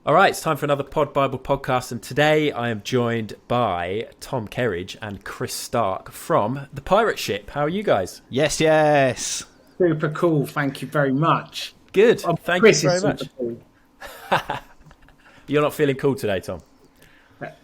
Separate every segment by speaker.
Speaker 1: All right, it's time for another Pod Bible podcast, and today I am joined by Tom Kerridge and Chris Stark from the Pirate Ship. How are you guys?
Speaker 2: Yes.
Speaker 3: Super cool. Thank you very much.
Speaker 1: Good. Thank
Speaker 3: Chris
Speaker 1: you very
Speaker 3: is
Speaker 1: much.
Speaker 3: super cool.
Speaker 1: You're not feeling cool today, Tom?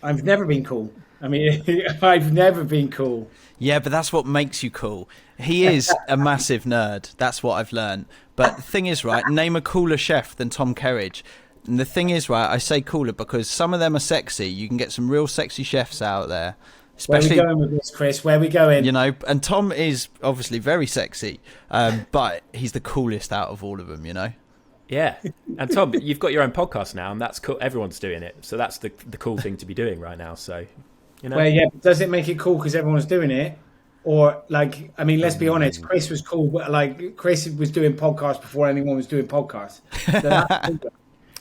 Speaker 3: I've never been cool. I mean, I've never been cool.
Speaker 2: Yeah, but that's what makes you cool. He is a massive nerd. That's what I've learned. But the thing is, right, name a cooler chef than Tom Kerridge. And the thing is, right, I say cooler because some of them are sexy. You can get some real sexy chefs out there.
Speaker 3: Especially, where are we going with this, Chris? Where are we going?
Speaker 2: You know, and Tom is obviously very sexy, but he's the coolest out of all of them, you know?
Speaker 1: Yeah. And Tom, you've got your own podcast now, and that's cool. Everyone's doing it. So that's the cool thing to be doing right now. So, you know.
Speaker 3: Well, yeah, but does it make it cool because everyone's doing it? Or, like, I mean, let's be honest, Chris was cool. Like, Chris was doing podcasts before anyone was doing podcasts. So that's cool.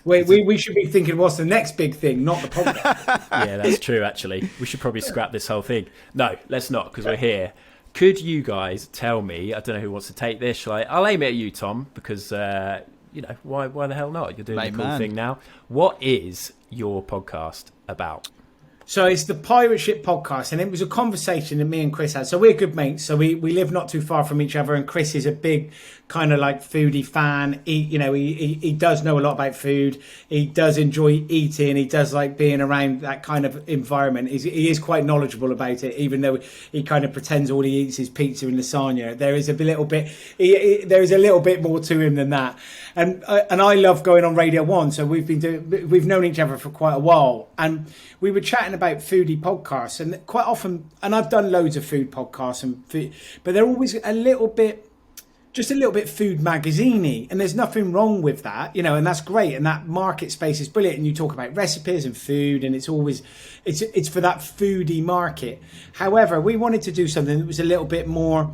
Speaker 3: We should be thinking, what's the next big thing, not the podcast.
Speaker 1: Yeah, that's true, actually. We should probably scrap this whole thing. No, let's not, because we're here. Could you guys tell me, I don't know who wants to take this, I'll aim it at you, Tom, because, you know, why the hell not? You're doing a cool thing now. What is your podcast about?
Speaker 3: So it's the Pirate Ship podcast, and it was a conversation that me and Chris had. So we're good mates. So we live not too far from each other, and Chris is a big kind of like foodie fan. He does know a lot about food. He does enjoy eating. He does like being around that kind of environment. He is quite knowledgeable about it, even though he kind of pretends all he eats is pizza and lasagna. There is a little bit. There is a little bit more to him than that. And I love going on Radio 1. So we've known each other for quite a while, and we were chatting about foodie podcasts, and quite often, and I've done loads of food podcasts, but they're always just a little bit food magazine-y, and there's nothing wrong with that, you know, and that's great, and that market space is brilliant, and you talk about recipes and food, and it's always it's for that foodie market. However, we wanted to do something that was a little bit more.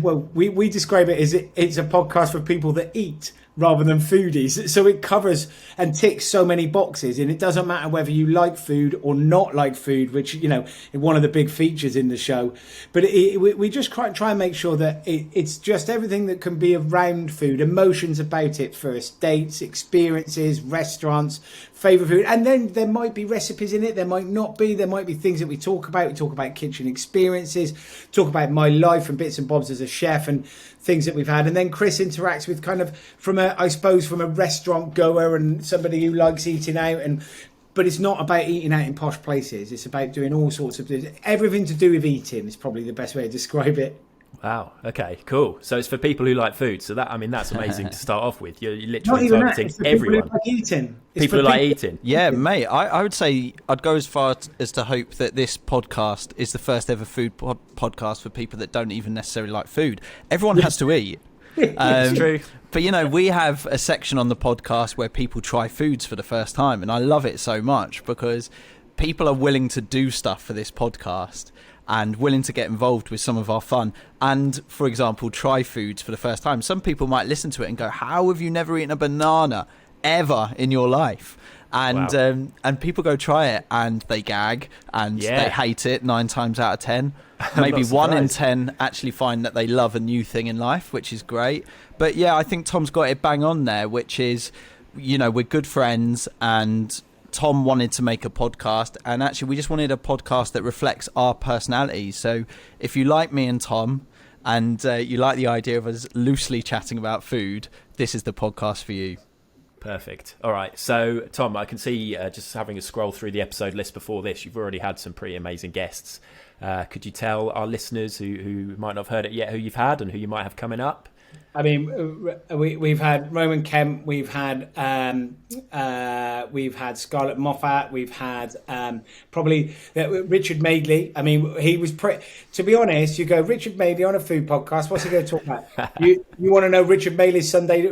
Speaker 3: Well, we describe it as it's a podcast for people that eat rather than foodies. So it covers and ticks so many boxes, and it doesn't matter whether you like food or not like food, which, you know, is one of the big features in the show. But we just try and make sure that it's just everything that can be around food, emotions about it, first dates, experiences, restaurants, favourite food. And then there might be recipes in it, there might not be. There might be things that we talk about. We talk about kitchen experiences, talk about my life and bits and bobs as a chef and things that we've had. And then Chris interacts with kind of from a restaurant goer and somebody who likes eating out, but it's not about eating out in posh places. It's about doing all sorts of everything to do with eating is probably the best way to describe it.
Speaker 1: Wow. Okay. Cool. So it's for people who like food. So that's amazing to start off with. You're literally targeting everyone. People who like eating.
Speaker 2: Yeah, mate. I would say I'd go as far as to hope that this podcast is the first ever food podcast for people that don't even necessarily like food. Everyone has to eat.
Speaker 1: It's true.
Speaker 2: But, you know, we have a section on the podcast where people try foods for the first time, and I love it so much because people are willing to do stuff for this podcast and willing to get involved with some of our fun and, for example, try foods for the first time. Some people might listen to it and go, how have you never eaten a banana ever in your life? And wow. And people go try it and they gag and they hate it 9 times out of 10. Maybe 1 in 10 actually find that they love a new thing in life, which is great. But yeah, I think Tom's got it bang on there, which is, you know, we're good friends and Tom wanted to make a podcast, and actually we just wanted a podcast that reflects our personalities. So if you like me and Tom and you like the idea of us loosely chatting about food, this is the podcast for you.
Speaker 1: Perfect. All right. So, Tom, I can see just having a scroll through the episode list before this, you've already had some pretty amazing guests. Could you tell our listeners who might not have heard it yet who you've had and who you might have coming up?
Speaker 3: I mean, we've had Roman Kemp, we've had Scarlett Moffat, we've had probably Richard Madeley. I mean, he was to be honest, you go Richard Madeley on a food podcast. What's he going to talk about? you want to know Richard Madeley's Sunday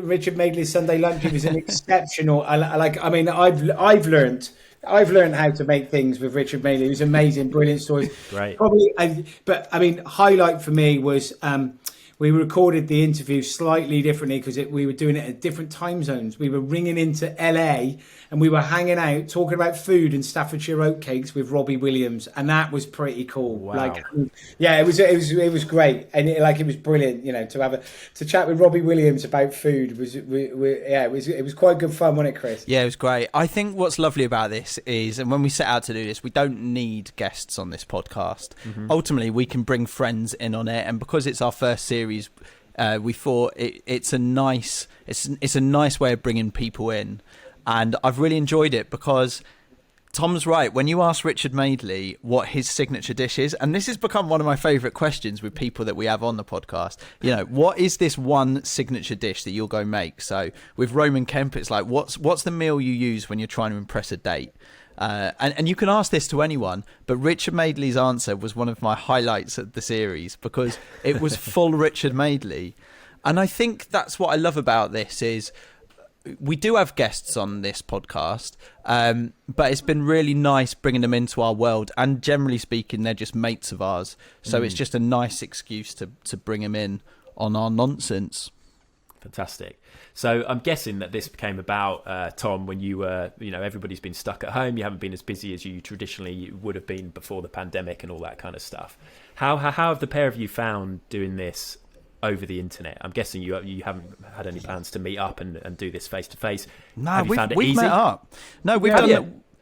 Speaker 3: lunch? He was an exceptional. I've learned how to make things with Richard Madeley. It was amazing, brilliant stories.
Speaker 1: Great.
Speaker 3: Probably, but I mean, highlight for me was. we recorded the interview slightly differently because we were doing it at different time zones. We were ringing into LA and we were hanging out talking about food and Staffordshire oatcakes with Robbie Williams, and that was pretty cool.
Speaker 1: Wow.
Speaker 3: Like, yeah, it was great, and it was brilliant. You know, to chat with Robbie Williams about food it was quite good fun, wasn't it, Chris?
Speaker 2: Yeah, it was great. I think what's lovely about this is, and when we set out to do this, we don't need guests on this podcast. Ultimately, we can bring friends in on it, and because it's our first series, we thought it's a nice way of bringing people in, and I've really enjoyed it because Tom's right. When you ask Richard Madeley what his signature dish is, and this has become one of my favourite questions with people that we have on the podcast, you know, what is this one signature dish that you'll go make? So with Roman Kemp, it's like, what's the meal you use when you're trying to impress a date? And you can ask this to anyone, but Richard Madeley's answer was one of my highlights of the series because it was full Richard Madeley. And I think that's what I love about this is we do have guests on this podcast, but it's been really nice bringing them into our world. And generally speaking, they're just mates of ours. So it's just a nice excuse to bring them in on our nonsense.
Speaker 1: Fantastic. So I'm guessing that this came about, Tom, when you were, everybody's been stuck at home. You haven't been as busy as you traditionally would have been before the pandemic and all that kind of stuff. How have the pair of you found doing this over the internet? I'm guessing you haven't had any plans to meet up and do this face to face.
Speaker 2: No,
Speaker 1: have you found it easy?
Speaker 2: We've met up. No,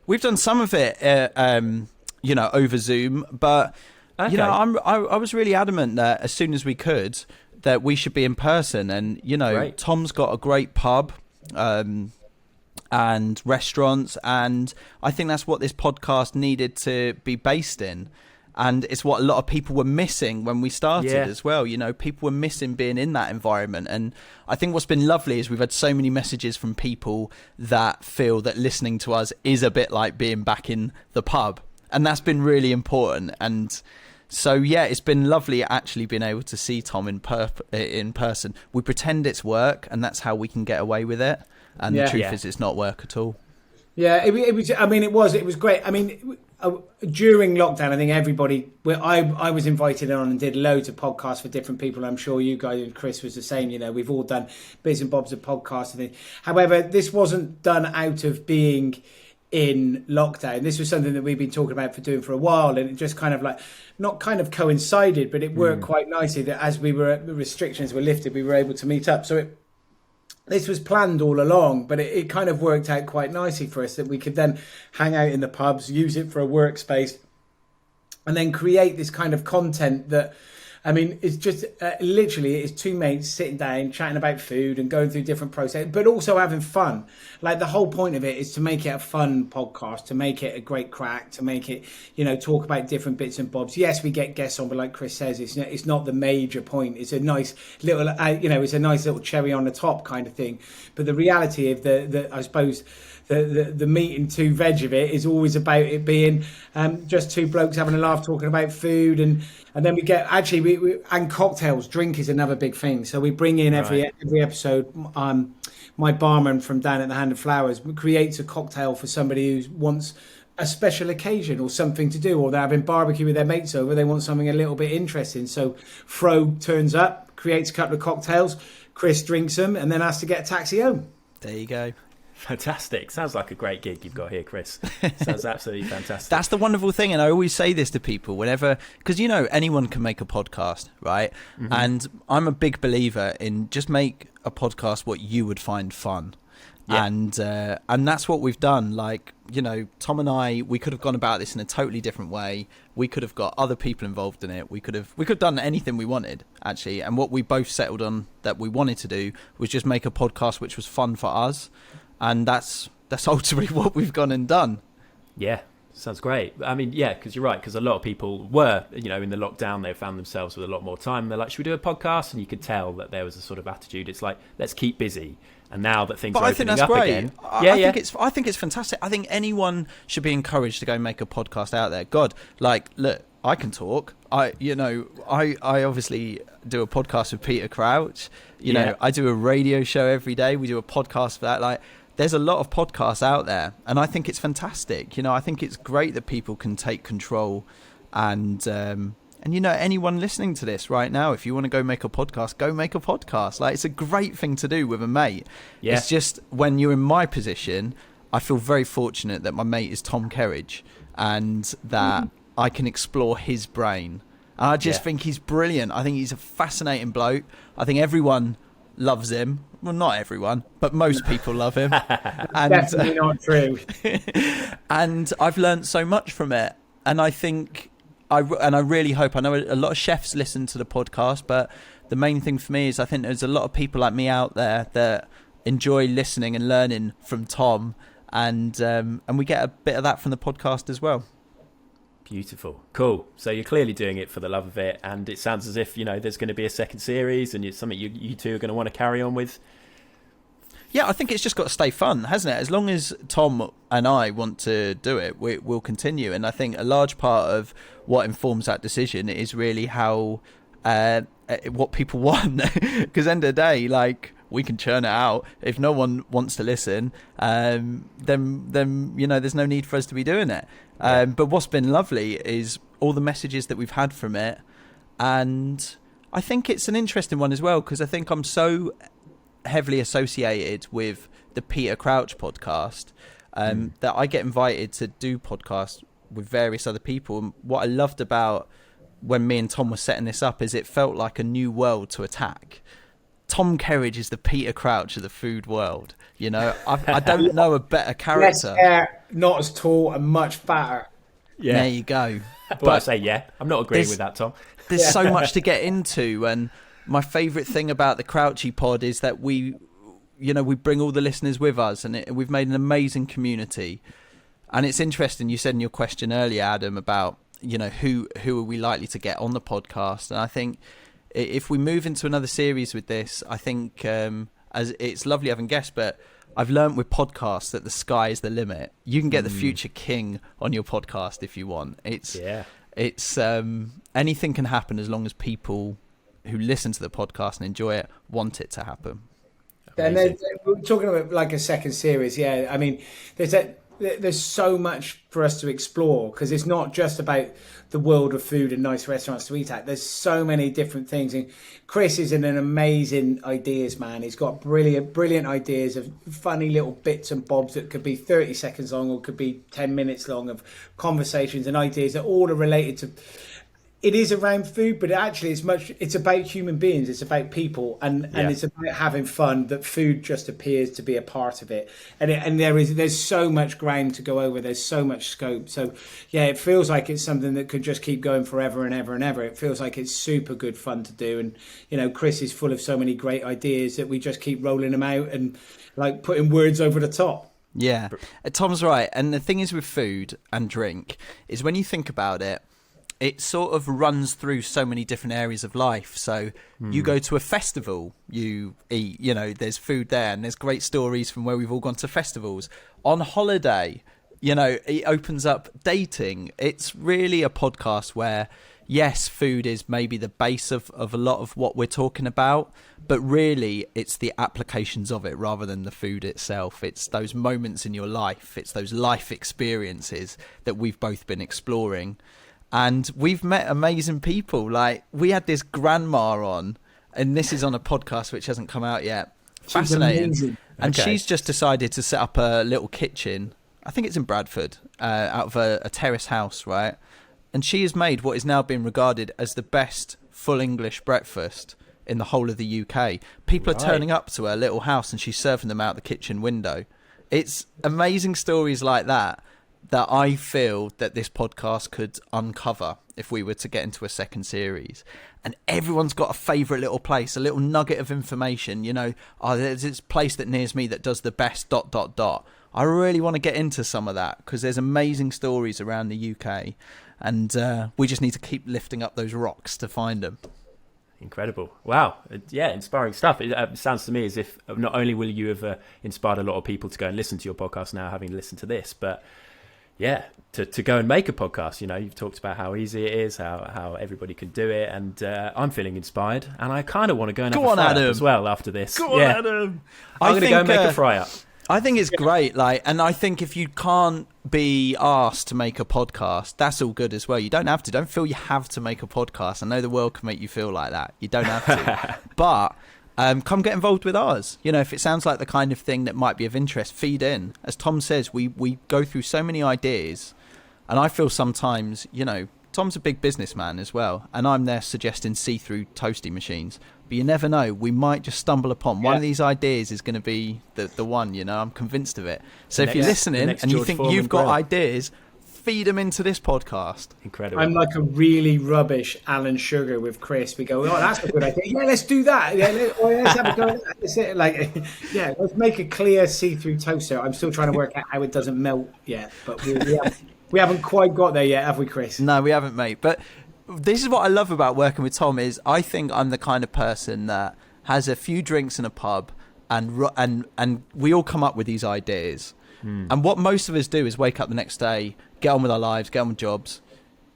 Speaker 2: we've done some of it, over Zoom. But
Speaker 1: okay.
Speaker 2: I was really adamant that as soon as we could, that we should be in person. And
Speaker 1: Great.
Speaker 2: Tom's got a great pub and restaurants, and I think that's what this podcast needed to be based in. And it's what a lot of people were missing when we started as well. People were missing being in that environment. And I think what's been lovely is we've had so many messages from people that feel that listening to us is a bit like being back in the pub. And that's been really important. And so, yeah, it's been lovely actually being able to see Tom in person. We pretend it's work, and that's how we can get away with it. And the truth is it's not work at all.
Speaker 3: Yeah, it was. I mean, it was great. I mean, during lockdown, I think I was invited on and did loads of podcasts for different people. I'm sure you guys and Chris was the same. We've all done bits and bobs of podcasts. However, this wasn't done out of being in lockdown. This was something that we've been talking about for a while, and it just kind of not kind of coincided, but it worked quite nicely that as the restrictions were lifted, we were able to meet up. So this was planned all along, but it kind of worked out quite nicely for us that we could then hang out in the pubs, use it for a workspace, and then create this kind of content that, I mean, it's just literally it's two mates sitting down, chatting about food and going through different processes, but also having fun. Like the whole point of it is to make it a fun podcast, to make it a great crack, to make it, talk about different bits and bobs. Yes, we get guests on, but like Chris says, it's not the major point. It's a nice little, it's a nice little cherry on the top kind of thing. But the reality of I suppose, the meat and two veg of it is always about it being just two blokes having a laugh talking about food, and then we get and cocktails. Drink is another big thing, so we bring in every episode my barman from down at the Hand of Flowers creates a cocktail for somebody who wants a special occasion or something to do, or they're having barbecue with their mates over, they want something a little bit interesting. So Fro turns up, creates a couple of cocktails, Chris drinks them, and then has to get a taxi home.
Speaker 2: There you go.
Speaker 1: Fantastic. Sounds like a great gig you've got here, Chris. Sounds absolutely fantastic.
Speaker 2: That's the wonderful thing, and I always say this to people whenever, because anyone can make a podcast, right? Mm-hmm. And I'm a big believer in just make a podcast what you would find fun. Yeah. And that's what we've done. Like, Tom and I, we could have gone about this in a totally different way. We could have got other people involved in it. We could have done anything we wanted, actually. And what we both settled on that we wanted to do was just make a podcast which was fun for us. And that's ultimately what we've gone and done.
Speaker 1: Yeah, sounds great. I mean, yeah, because you're right, because a lot of people were, in the lockdown, they found themselves with a lot more time. They're like, should we do a podcast? And you could tell that there was a sort of attitude. It's like, let's keep busy. And now that things are opening up again.
Speaker 2: I think it's fantastic. I think anyone should be encouraged to go make a podcast out there. God, look, I can talk. I obviously do a podcast with Peter Crouch. I do a radio show every day. We do a podcast for that. There's a lot of podcasts out there, and I think it's fantastic. I think it's great that people can take control and And, you know, anyone listening to this right now, if you want to go make a podcast, go make a podcast. Like, it's a great thing to do with a mate. Yeah. It's just when you're in my position, I feel very fortunate that my mate is Tom Kerridge and that I can explore his brain. And I just think he's brilliant. I think he's a fascinating bloke. I think everyone loves him. Well, not everyone, but most people love him. And,
Speaker 3: definitely not true.
Speaker 2: And I've learned so much from it. And I think... I really hope, I know a lot of chefs listen to the podcast, but the main thing for me is I think there's a lot of people like me out there that enjoy listening and learning from Tom, and we get a bit of that from the podcast as well.
Speaker 1: Beautiful. Cool. So you're clearly doing it for the love of it, and it sounds as if, you know, there's going to be a second series and it's something you two are going to want to carry on with.
Speaker 2: Yeah, I think it's just got to stay fun, hasn't it? As long as Tom and I want to do it, we'll continue. And I think a large part of what informs that decision is really how what people want. Because end of the day, like, we can churn it out. If no one wants to listen, then you know, there's no need for us to be doing it. But what's been lovely is all the messages that we've had from it. And I think it's an interesting one as well, because I think I'm so heavily associated with the Peter Crouch podcast that I get invited to do podcasts with various other people. And what I loved about when me and Tom were setting this up is it felt like a new world to attack. Tom Kerridge is the Peter Crouch of the food world. You know, I don't know a better character.
Speaker 3: Less hair, not as tall and much fatter.
Speaker 2: Yeah. There you go.
Speaker 1: Well, I say, yeah, I'm not agreeing with that, Tom.
Speaker 2: There's so much to get into, and my favourite thing about the Crouchy pod is that we bring all the listeners with us, and we've made an amazing community. And it's interesting, you said in your question earlier, Adam, about, you know, who are we likely to get on the podcast. And I think if we move into another series with this, I think as it's lovely having guests, but I've learned with podcasts that the sky is the limit. You can get the future king on your podcast if you want. It's anything can happen as long as people who listen to the podcast and enjoy it want it to happen.
Speaker 3: And we're talking about like a second series. Yeah, I mean, there's so much for us to explore, because it's not just about the world of food and nice restaurants to eat at. There's so many different things, and Chris is an amazing ideas man. He's got brilliant ideas of funny little bits and bobs that could be 30 seconds long or could be 10 minutes long, of conversations and ideas that all are related to. It is around food, but actually it's about human beings. It's about people, and it's about having fun. That food just appears to be a part of it. And there's so much ground to go over. There's so much scope. So yeah, it feels like it's something that could just keep going forever and ever and ever. It feels like it's super good fun to do. And, you know, Chris is full of so many great ideas that we just keep rolling them out and like putting words over the top.
Speaker 2: Yeah, Tom's right. And the thing is with food and drink is when you think about it, it sort of runs through so many different areas of life. So you go to a festival, you eat, you know, there's food there, and there's great stories from where we've all gone to festivals. On holiday, you know, it opens up dating. It's really a podcast where, yes, food is maybe the base of a lot of what we're talking about, but really it's the applications of it rather than the food itself. It's those moments in your life. It's those life experiences that we've both been exploring. And we've met amazing people. Like, we had this grandma on, and this is on a podcast which hasn't come out yet. Fascinating. And she's just decided to set up a little kitchen. I think it's in Bradford, out of a terrace house, right? And she has made what is now being regarded as the best full English breakfast in the whole of the UK. People are turning up to her little house and she's serving them out the kitchen window. It's amazing stories like that I feel that this podcast could uncover if we were to get into a second series. And everyone's got a favourite little place, a little nugget of information, you know, there's this place that nears me that does the best ... I really want to get into some of that because there's amazing stories around the UK, and we just need to keep lifting up those rocks to find them.
Speaker 1: Incredible. Wow. Yeah, inspiring stuff. It sounds to me as if not only will you have inspired a lot of people to go and listen to your podcast now, having listened to this, but yeah, to go and make a podcast. You know, you've talked about how easy it is, how everybody can do it, and I'm feeling inspired, and I kind of want to go and have a fry up as well after this.
Speaker 2: Go on, Adam.
Speaker 1: I'm going to go and make a fry up.
Speaker 2: I think it's great, and I think if you can't be asked to make a podcast, that's all good as well. You don't have to. Don't feel you have to make a podcast. I know the world can make you feel like that. You don't have to. But come get involved with ours. If it sounds like the kind of thing that might be of interest, feed in. As Tom says, we go through so many ideas, and I feel sometimes, Tom's a big businessman as well, and I'm there suggesting see-through toasty machines. But you never know, we might just stumble upon one of these ideas is going to be the one. I'm convinced of it. So if you're listening and you think you've got ideas, feed them into this podcast.
Speaker 1: Incredible.
Speaker 3: I'm like a really rubbish Alan Sugar with Chris. We go, that's a good idea. Yeah, let's do that. Yeah, let's have a go. Let's let's make a clear see-through toaster. I'm still trying to work out how it doesn't melt yet, but we haven't quite got there yet, have we, Chris?
Speaker 2: No, we haven't, mate. But this is what I love about working with Tom is I think I'm the kind of person that has a few drinks in a pub and we all come up with these ideas. And what most of us do is wake up the next day, get on with our lives, get on with jobs,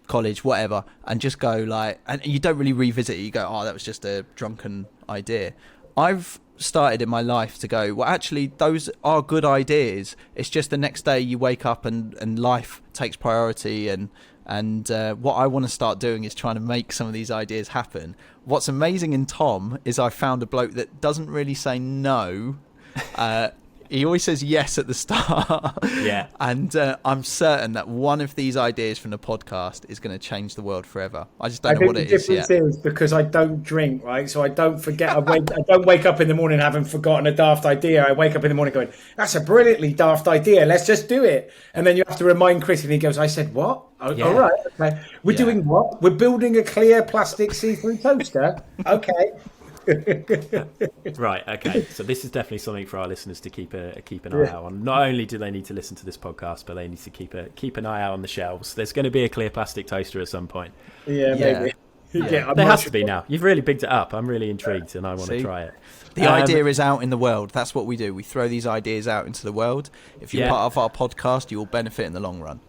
Speaker 2: college, whatever, and just go and you don't really revisit it. You go, that was just a drunken idea. I've started in my life to go, well, actually, those are good ideas. It's just the next day you wake up and life takes priority and what I want to start doing is trying to make some of these ideas happen. What's amazing in Tom is I found a bloke that doesn't really say no. He always says yes at the start.
Speaker 1: Yeah.
Speaker 2: And I'm certain that one of these ideas from the podcast is going to change the world forever. I just don't know what it is yet.
Speaker 3: The difference is because I don't drink, right? So I don't forget. I don't wake up in the morning having forgotten a daft idea. I wake up in the morning going, that's a brilliantly daft idea. Let's just do it. And then you have to remind Chris and he goes, I said, what? Oh, all right. Okay. We're doing what? We're building a clear plastic see-through toaster. Okay.
Speaker 1: Right, okay. So this is definitely something for our listeners to keep an eye out on. Not only do they need to listen to this podcast, but they need to keep an eye out on the shelves. There's going to be a clear plastic toaster at some point.
Speaker 3: Yeah, maybe.
Speaker 1: Yeah. There has to be now. You've really bigged it up. I'm really intrigued and I want to try it.
Speaker 2: The idea is out in the world. That's what we do. We throw these ideas out into the world. If you're part of our podcast, you will benefit in the long run.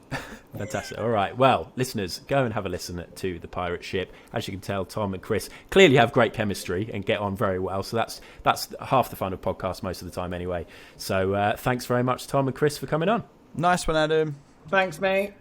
Speaker 1: Fantastic. All right. Well, listeners, go and have a listen to The Pirate Ship. As you can tell, Tom and Chris clearly have great chemistry and get on very well. So that's half the fun of podcasts most of the time anyway. So thanks very much, Tom and Chris, for coming on.
Speaker 2: Nice one, Adam.
Speaker 3: Thanks, mate.